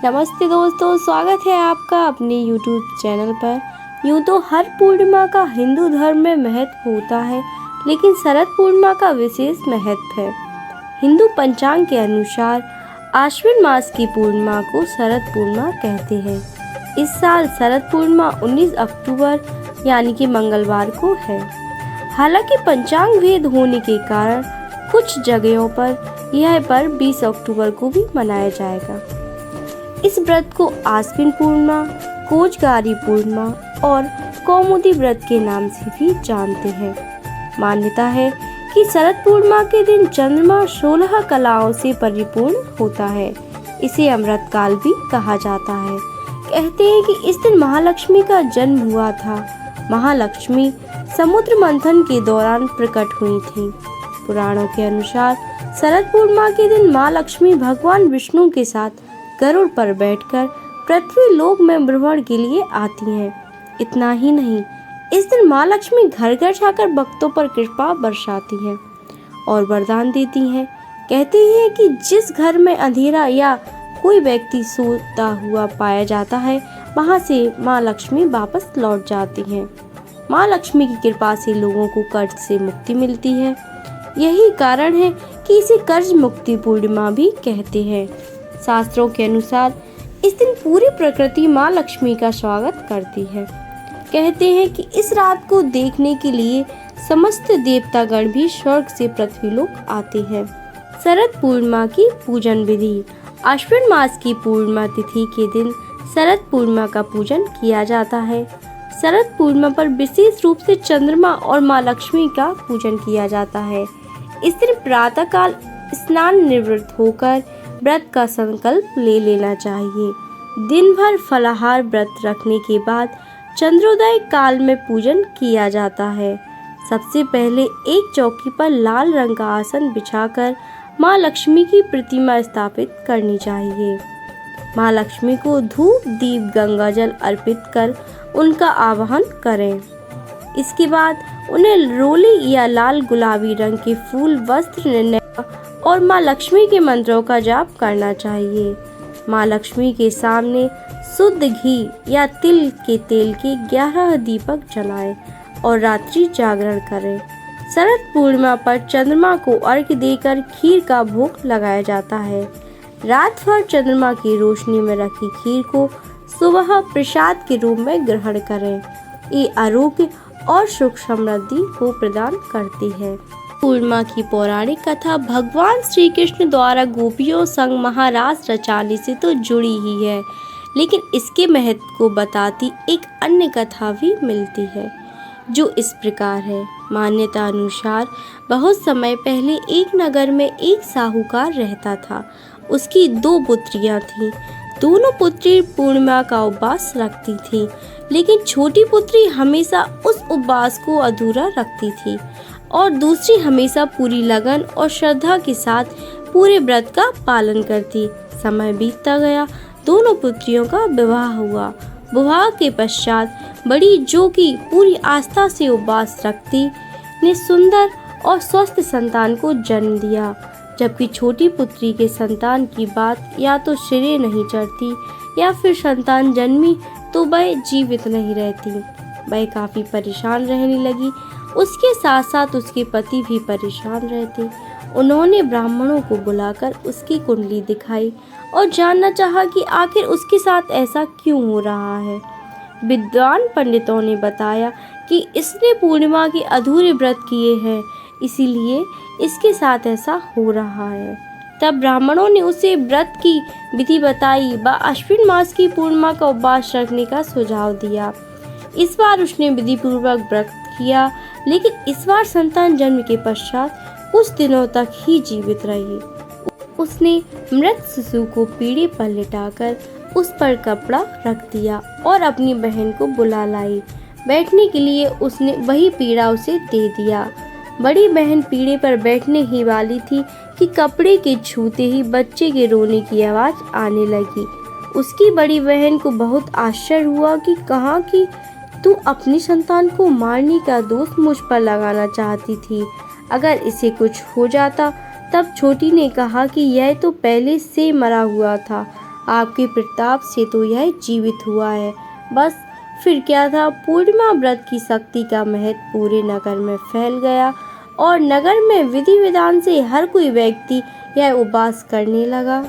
नमस्ते दोस्तों, स्वागत है आपका अपने YouTube चैनल पर। यूँ तो हर पूर्णिमा का हिंदू धर्म में महत्व होता है, लेकिन शरद पूर्णिमा का विशेष महत्व है। हिंदू पंचांग के अनुसार आश्विन मास की पूर्णिमा को शरद पूर्णिमा कहते हैं। इस साल शरद पूर्णिमा 19 अक्टूबर यानी कि मंगलवार को है। हालांकि पंचांग भेद होने के कारण कुछ जगहों पर यह पर्व 20 अक्टूबर को भी मनाया जाएगा। इस व्रत को आश्विन पूर्णिमा, कोजगारी पूर्णिमा और कौमुदी व्रत के नाम से भी जानते हैं। मान्यता है कि शरद पूर्णिमा के दिन चंद्रमा 16 कलाओं से परिपूर्ण होता है। इसे अमृत काल भी कहा जाता है। कहते हैं कि इस दिन महालक्ष्मी का जन्म हुआ था। महालक्ष्मी समुद्र मंथन के दौरान प्रकट हुई थी। पुराणों के अनुसार शरद पूर्णिमा के दिन माँ लक्ष्मी भगवान विष्णु के साथ गरुड़ पर बैठकर पृथ्वी लोक में भ्रमण के लिए आती हैं। इतना ही नहीं, इस दिन माँ लक्ष्मी घर घर जाकर भक्तों पर कृपा बरसाती हैं और वरदान देती हैं। कहते हैं कि जिस घर में अंधेरा या कोई व्यक्ति सोता हुआ पाया जाता है, वहां से माँ लक्ष्मी वापस लौट जाती हैं। माँ लक्ष्मी की कृपा से लोगों को कर्ज से मुक्ति मिलती है। यही कारण है कि इसे कर्ज मुक्ति पूर्णिमा भी कहते हैं। शास्त्रों के अनुसार इस दिन पूरी प्रकृति माँ लक्ष्मी का स्वागत करती है। कहते हैं कि इस रात को देखने के लिए समस्त देवतागण भी स्वर्ग से पृथ्वी लोक आते हैं। शरद पूर्णिमा की पूजन विधि। आश्विन मास की पूर्णिमा तिथि के दिन शरद पूर्णिमा का पूजन किया जाता है। शरद पूर्णिमा पर विशेष रूप से चंद्रमा और माँ लक्ष्मी का पूजन किया जाता है। इस दिन प्रातःकाल स्नान निवृत्त होकर व्रत का संकल्प ले लेना चाहिए। दिन भर फलाहार व्रत रखने के बाद चंद्रोदय काल में पूजन किया जाता है। सबसे पहले एक चौकी पर लाल रंग का आसन बिछाकर माँ लक्ष्मी की प्रतिमा स्थापित करनी चाहिए। माँ लक्ष्मी को धूप दीप गंगा जल अर्पित कर उनका आवाहन करें। इसके बाद उन्हें रोली या लाल गुलाबी रंग के फूल, वस्त्र, निर्णय और माँ लक्ष्मी के मंत्रों का जाप करना चाहिए। माँ लक्ष्मी के सामने शुद्ध घी या तिल के तेल के 11 दीपक जलाएं और रात्रि जागरण करें। शरद पूर्णिमा पर चंद्रमा को अर्घ्य देकर खीर का भोग लगाया जाता है। रात भर चंद्रमा की रोशनी में रखी खीर को सुबह प्रसाद के रूप में ग्रहण करें। ये आरोग्य और सुख समृद्धि को प्रदान करती है। पूर्णिमा की पौराणिक कथा भगवान श्री कृष्ण द्वारा गोपियों संग महारास रचाने से तो जुड़ी ही है, लेकिन इसके महत्व को बताती एक अन्य कथा भी मिलती है, जो इस प्रकार है। मान्यता अनुसार बहुत समय पहले एक नगर में एक साहूकार रहता था। उसकी 2 पुत्रियां थीं। दोनों पुत्री पूर्णिमा का उपवास रखती थीं, लेकिन छोटी पुत्री हमेशा उस उपवास को अधूरा रखती थी और दूसरी हमेशा पूरी लगन और श्रद्धा के साथ पूरे व्रत का पालन करती। समय बीतता गया, दोनों पुत्रियों का विवाह हुआ। विवाह के पश्चात बड़ी, जो कि पूरी आस्था से उपवास रखती, ने सुंदर और स्वस्थ संतान को जन्म दिया, जबकि छोटी पुत्री के संतान की बात या तो सिरे नहीं चढ़ती या फिर संतान जन्मी तो वह जीवित नहीं रहती। वह काफी परेशान रहने लगी। उसके साथ साथ उसके पति भी परेशान रहते। उन्होंने ब्राह्मणों को बुलाकर उसकी कुंडली दिखाई और जानना चाहा कि आखिर उसके साथ ऐसा क्यों हो रहा है। विद्वान पंडितों ने बताया कि इसने पूर्णिमा के अधूरे व्रत किए हैं, इसीलिए इसके साथ ऐसा हो रहा है। तब ब्राह्मणों ने उसे व्रत की विधि बताई व आश्विन मास की पूर्णिमा का उपवास रखने का सुझाव दिया। इस बार उसने विधि पूर्वक व्रत किया, लेकिन इस बार संतान जन्म के पश्चात कुछ दिनों तक ही जीवित रही। उसने मृत शिशु को पीढ़े पर लिटाकर उस पर कपड़ा रख दिया और अपनी बहन को बुला लाई। बैठने के लिए उसने वही पीढ़ा उसे दे दिया। बड़ी बहन पीढ़े पर बैठने ही वाली थी कि कपड़े के छूते ही बच्चे के रोने की आवाज आने लगी। उसकी बड़ी बहन को बहुत आश्चर्य हुआ कि कहा कि तू अपनी संतान को मारने का दोष मुझ पर लगाना चाहती थी। अगर इसे कुछ हो जाता। तब छोटी ने कहा कि यह तो पहले से मरा हुआ था, आपके प्रताप से तो यह जीवित हुआ है। बस फिर क्या था, पूर्णिमा व्रत की शक्ति का महत्व पूरे नगर में फैल गया और नगर में विधि विधान से हर कोई व्यक्ति यह उपवास करने लगा।